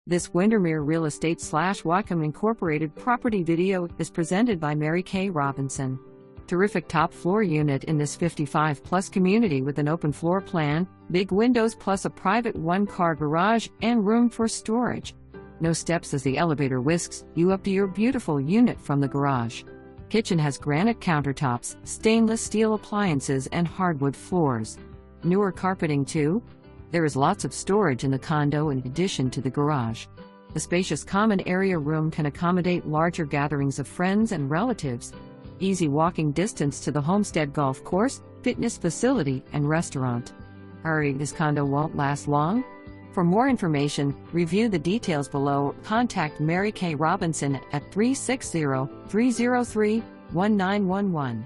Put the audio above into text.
This Windermere Real Estate / Whatcom Incorporated property video is presented by Mary Kay Robinson. Terrific top floor unit in this 55-plus community with an open floor plan, big windows plus a private one-car garage and room for storage. No steps as the elevator whisks you up to your beautiful unit from the garage. Kitchen has granite countertops, stainless steel appliances and hardwood floors. Newer carpeting too. There is lots of storage in the condo in addition to the garage. The spacious common area room can accommodate larger gatherings of friends and relatives. Easy walking distance to the Homestead Golf Course, fitness facility and restaurant. Hurry, this condo won't last long. For more information, review the details below. Contact Mary Kay Robinson at 360-303-1911.